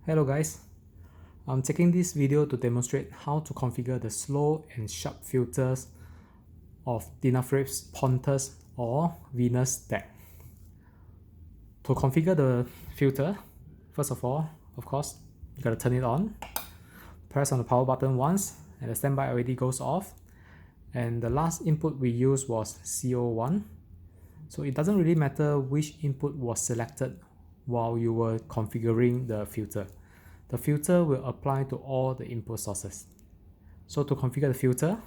Hello guys, I'm taking this video to demonstrate how to configure the slow and sharp filters of DENAFRIPS PONTUS or Venus deck. To configure the filter, first of all, of course, you gotta turn it on. Press on the power button once and the standby LED goes off. And the last input we used was CO1. So it doesn't really matter which input was selected while you were configuring the filter. The filter will apply to all the input sources. So to configure the filter,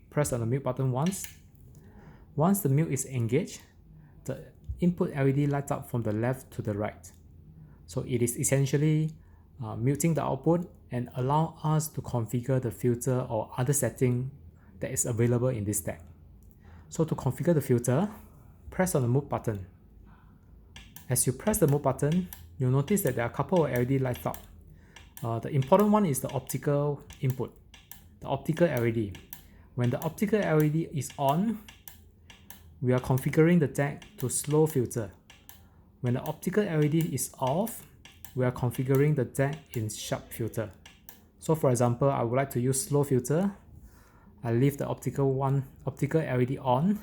press on the mute button once. Once the mute is engaged, the input LED lights up from the left to the right. So it is essentially muting the output and allow us to configure the filter or other setting that is available in this deck. So to configure the filter, press on the mute button. As you press the mute button, you'll notice that there are a couple of LED lights up. The important one is the optical input, the optical LED. When the optical LED is on, we are configuring the deck to slow filter. When the optical LED is off, we are configuring the deck in sharp filter. So for example, I would like to use slow filter. I leave the optical LED on.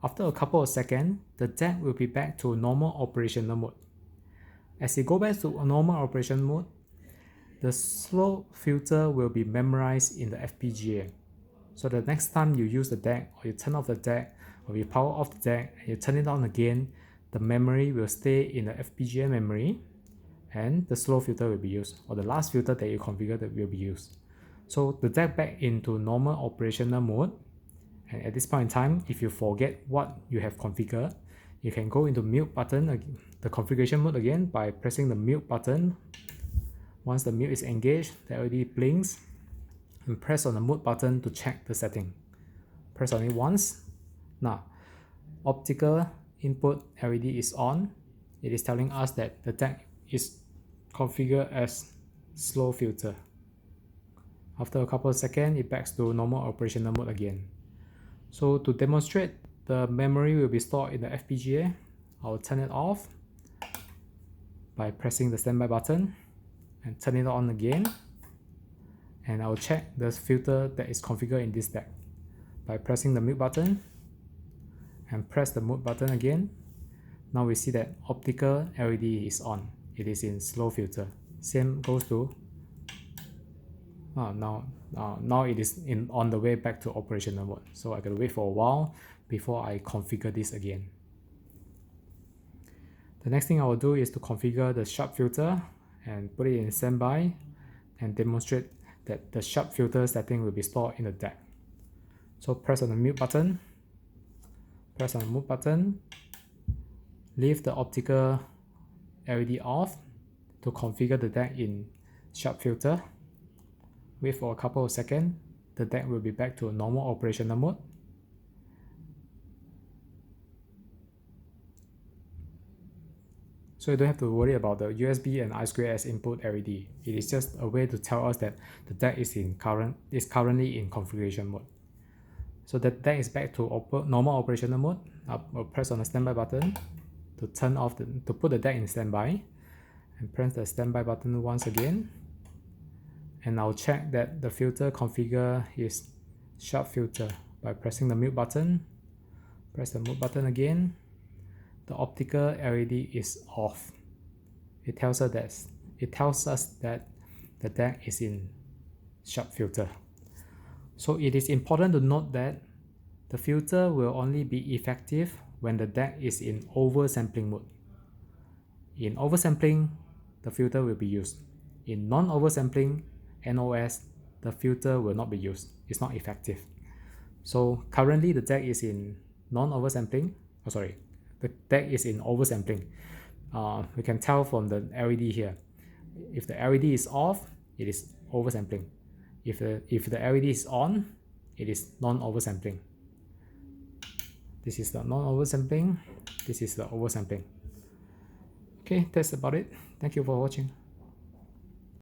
After a couple of seconds, the deck will be back to normal operational mode. As it goes back to a normal operation mode, the slow filter will be memorized in the FPGA. So the next time you use the deck, or you turn off the deck, or you power off the deck and you turn it on again, the memory will stay in the FPGA memory and the slow filter will be used, or the last filter that you configured will be used. So the deck back into normal operational mode, and at this point in time, if you forget what you have configured, you can go into mute button, the configuration mode again, by pressing the mute button. Once the mute is engaged, the LED blinks, and press on the mute button to check the setting. Press on it once. Now, optical input LED is on. It is telling us that the deck is configured as slow filter. After a couple of seconds, it backs to normal operational mode again. So to demonstrate, the memory will be stored in the FPGA. I'll turn it off by pressing the standby button and turn it on again. And I'll check the filter that is configured in this deck by pressing the mute button and press the mute button again. Now we see that optical LED is on. It is in slow filter. Same goes to now it is on the way back to operational mode. So I gotta wait for a while before I configure this again. The next thing I will do is to configure the sharp filter and put it in standby and demonstrate that the sharp filter setting will be stored in the deck. So press on the mute button, press on the mute button, leave the optical LED off to configure the deck in sharp filter. Wait for a couple of seconds, the deck will be back to a normal operational mode. So you don't have to worry about the USB and I2S input LED. It is just a way to tell us that the deck is currently in configuration mode. So the deck is back to normal operational mode. I'll press on the standby button to turn off to put the deck in standby, and press the standby button once again. And I'll check that the filter configure is sharp filter by pressing the mute button. Press the mute button again. The optical LED is off. It tells us that the deck is in sharp filter. So it is important to note that the filter will only be effective when the deck is in oversampling mode. In oversampling, the filter will be used. In non-oversampling, NOS, the filter will not be used. It's not effective. So currently the deck is in non-oversampling. The deck is in oversampling. We can tell from the LED here. If the LED is off, it is oversampling. If the LED is on, it is non-oversampling. This is the non-oversampling. This is the oversampling. Okay, that's about it. Thank you for watching.